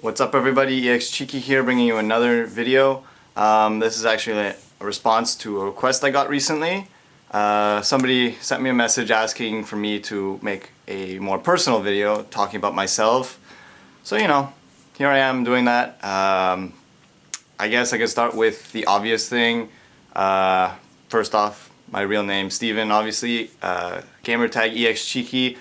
What's up everybody, EXCh33ky here bringing you another video. This is actually a response to a request I got recently. Somebody sent me a message asking for me to make a more personal video talking about myself. So here I am doing that. I guess I could start with the obvious thing. First off, my real name, Steven, obviously. Gamer tag EXCh33ky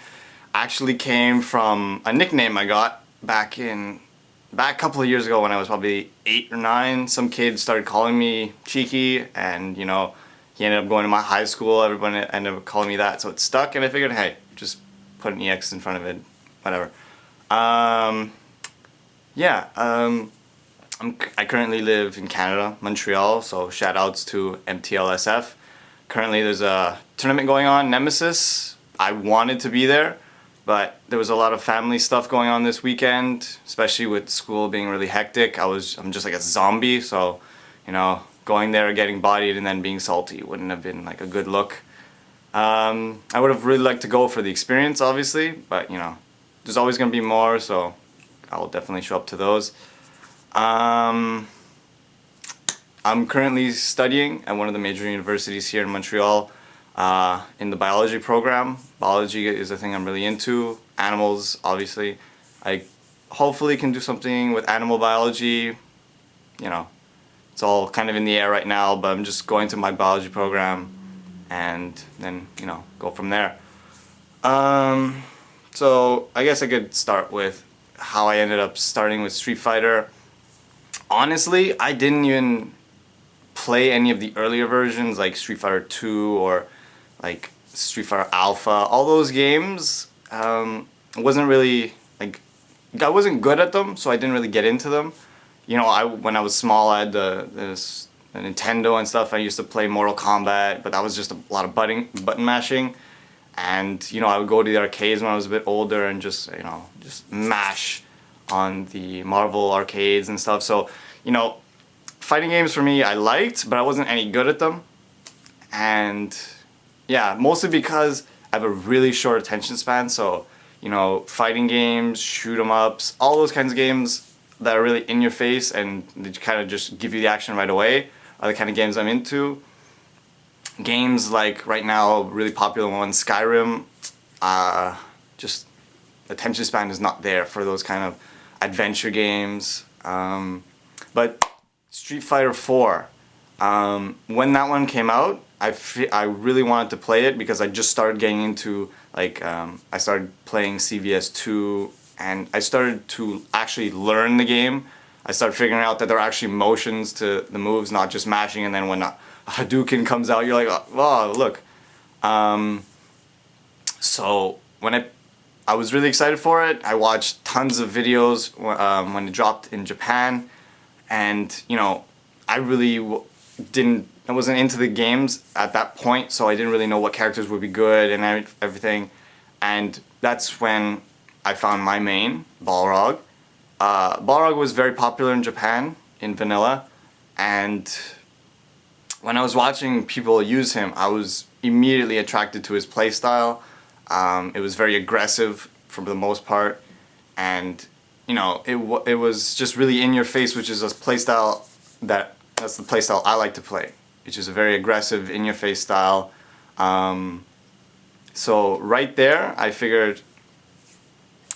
actually came from a nickname I got back a couple of years ago when I was probably 8 or 9. Some kid started calling me Cheeky, and he ended up going to my high school. Everyone ended up calling me that, so it stuck, and I figured, hey, just put an EX in front of it, whatever. I currently live in Canada, Montreal, so shout outs to MTLSF. Currently there's a tournament going on, Nemesis. I wanted to be there, but there was a lot of family stuff going on this weekend, especially with school being really hectic. I'm just like a zombie, so going there, getting bodied, and then being salty wouldn't have been like a good look. I would have really liked to go for the experience, obviously, but there's always going to be more, so I'll definitely show up to those. I'm currently studying at one of the major universities here in Montreal in the biology program. Biology is a thing I'm really into. Animals, obviously. I hopefully can do something with animal biology. It's all kind of in the air right now, but I'm just going to my biology program and then, go from there. So I guess I could start with how I ended up starting with Street Fighter. Honestly, I didn't even play any of the earlier versions like Street Fighter 2 or like Street Fighter Alpha. All those games, wasn't really I wasn't good at them, so I didn't really get into them. When I was small, I had the Nintendo and stuff. I used to play Mortal Kombat, but that was just a lot of button mashing. And I would go to the arcades when I was a bit older and just mash on the Marvel arcades and stuff. So fighting games for me I liked, but I wasn't any good at them. And yeah, mostly because I have a really short attention span. So fighting games, shoot 'em ups, all those kinds of games that are really in your face and they kind of just give you the action right away are the kind of games I'm into. Games like right now, really popular one, Skyrim, just attention span is not there for those kind of adventure games. But Street Fighter 4, when that one came out, I really wanted to play it because I just started getting into I started playing CVS2 and I started to actually learn the game. I started figuring out that there are actually motions to the moves, not just mashing, and then when a Hadouken comes out, you're like, oh, look. So when I was really excited for it. I watched tons of videos when it dropped in Japan, and I really I wasn't into the games at that point, so I didn't really know what characters would be good and everything. And that's when I found my main, Balrog. Balrog was very popular in Japan in vanilla, and when I was watching people use him, I was immediately attracted to his playstyle. It was very aggressive for the most part, and it was just really in your face, which is a playstyle that's the playstyle I like to play, which is a very aggressive, in your face style. So right there, I figured,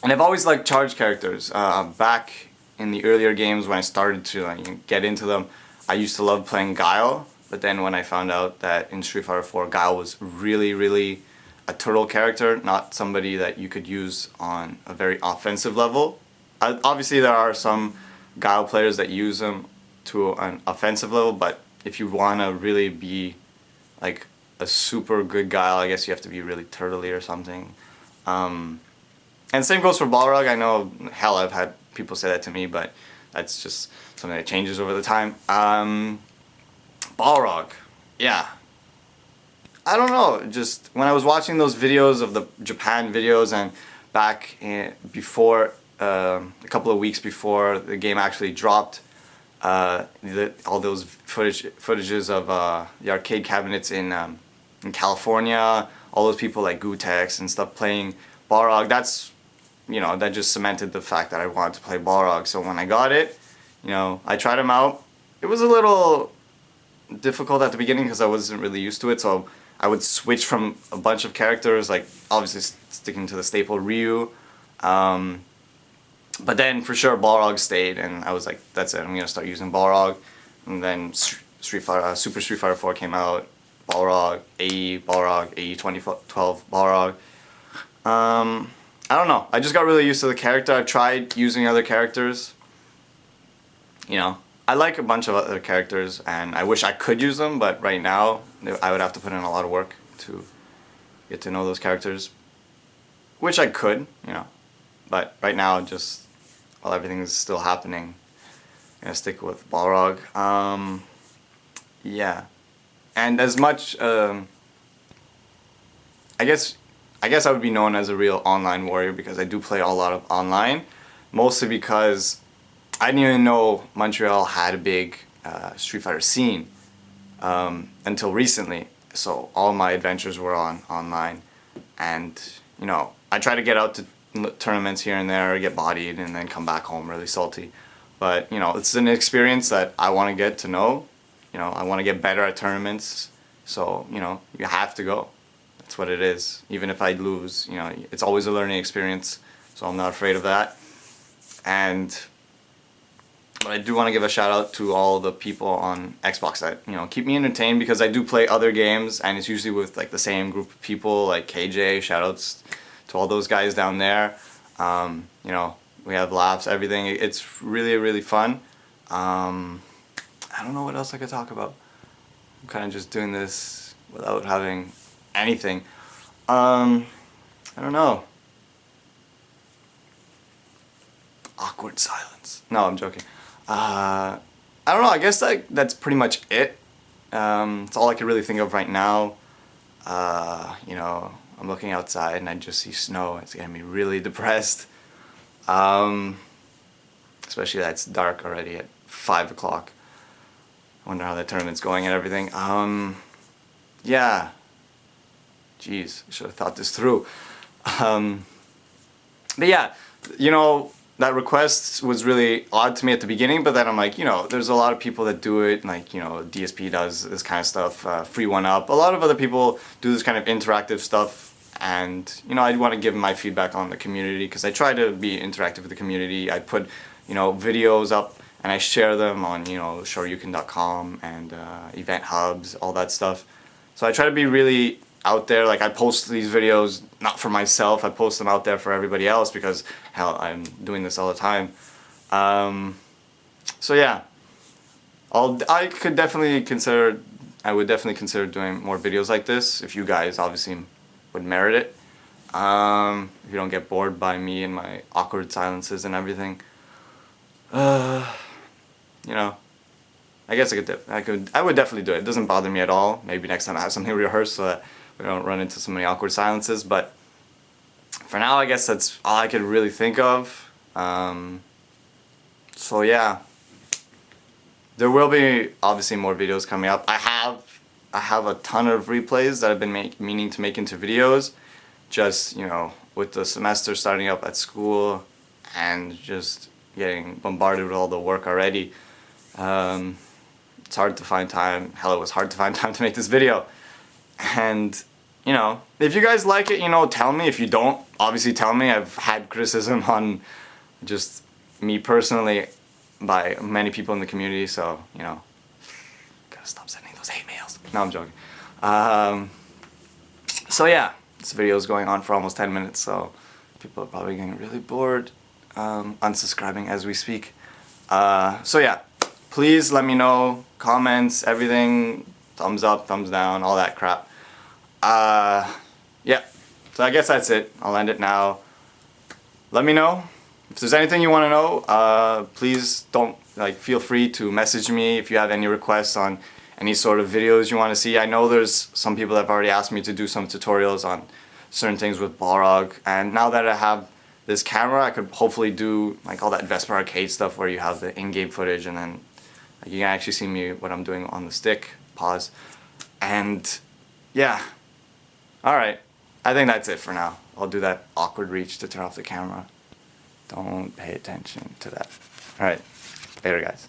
and I've always liked charge characters. Back in the earlier games when I started to get into them, I used to love playing Guile. But then when I found out that in Street Fighter 4, Guile was really, really a turtle character, not somebody that you could use on a very offensive level. Obviously there are some Guile players that use them to an offensive level, but if you want to really be like a super good Guile, I guess you have to be really turtley or something. And same goes for Balrog. I know, hell, I've had people say that to me, but that's just something that changes over the time. Balrog, yeah. I don't know, just when I was watching those videos of the Japan videos and back before, a couple of weeks before the game actually dropped, all those footages of the arcade cabinets in California, all those people like Gutex and stuff playing Balrog, that's you know, that just cemented the fact that I wanted to play Balrog. So when I got it, you know, I tried him out. It was a little difficult at the beginning because I wasn't really used to it, so I would switch from a bunch of characters, like obviously sticking to the staple Ryu. But then for sure Balrog stayed, and I was like, that's it, I'm gonna start using Balrog. And then Super Street Fighter 4 came out, Balrog, AE 2012 Balrog. I don't know, I just got really used to the character. I've tried using other characters. You know, I like a bunch of other characters, and I wish I could use them, but right now I would have to put in a lot of work to get to know those characters. Which I could, you know, but right now, just while everything is still happening, I'm gonna stick with Balrog. Yeah, and as much, I guess I would be known as a real online warrior because I do play a lot of online, mostly because I didn't even know Montreal had a big Street Fighter scene until recently. So all my adventures were online, and you know, I try to get out to tournaments here and there, get bodied, and then come back home really salty. But you know, it's an experience that I want to get to know. You know, I want to get better at tournaments. So you know, you have to go. That's what it is. Even if I lose, you know, it's always a learning experience. So I'm not afraid of that. But I do want to give a shout out to all the people on Xbox that, you know, keep me entertained, because I do play other games and it's usually with like the same group of people, like KJ, shout outs to all those guys down there. You know, we have laughs, everything. It's really, really fun. I don't know what else I could talk about. I'm kind of just doing this without having anything. I don't know. Awkward silence. No, I'm joking. I don't know, I guess that's pretty much it. It's all I can really think of right now. You know, I'm looking outside and I just see snow. It's getting me really depressed. Especially that it's dark already at 5 o'clock. I wonder how that tournament's going and everything. Yeah. Jeez, I should have thought this through. But yeah, you know, that request was really odd to me at the beginning, but then I'm like, you know, there's a lot of people that do it, like, you know, DSP does this kind of stuff, Free One Up. A lot of other people do this kind of interactive stuff, and, you know, I want to give my feedback on the community, because I try to be interactive with the community. I put, you know, videos up, and I share them on, you know, shoryuken.com and event hubs, all that stuff. So I try to be really out there. Like, I post these videos not for myself, I post them out there for everybody else, because hell, I'm doing this all the time. So yeah, I would definitely consider doing more videos like this, if you guys obviously would merit it. If you don't get bored by me and my awkward silences and everything. You know, I guess I would definitely do it. It doesn't bother me at all. Maybe next time I have something rehearsed so that we don't run into so many awkward silences, but for now I guess that's all I could really think of. So yeah, there will be obviously more videos coming up. I have a ton of replays that I've been meaning to make into videos, just, you know, with the semester starting up at school and just getting bombarded with all the work already. It's hard to find time. Hell, it was hard to find time to make this video. And, you know, if you guys like it, you know, tell me. If you don't, obviously tell me. I've had criticism on just me personally by many people in the community, so, you know, gotta stop sending those hate mails. No, I'm joking. So yeah, this video is going on for almost 10 minutes, so people are probably getting really bored, unsubscribing as we speak. So yeah, please let me know, comments, everything, thumbs up, thumbs down, all that crap. Yeah, so I guess that's it. I'll end it now. Let me know if there's anything you want to know. Please feel free to message me if you have any requests on any sort of videos you want to see. I know there's some people that have already asked me to do some tutorials on certain things with Balrog, and now that I have this camera, I could hopefully do like all that Vespa Arcade stuff where you have the in-game footage, and then you can actually see me what I'm doing on the stick. Pause. And yeah, alright, I think that's it for now. I'll do that awkward reach to turn off the camera. Don't pay attention to that. Alright, later guys.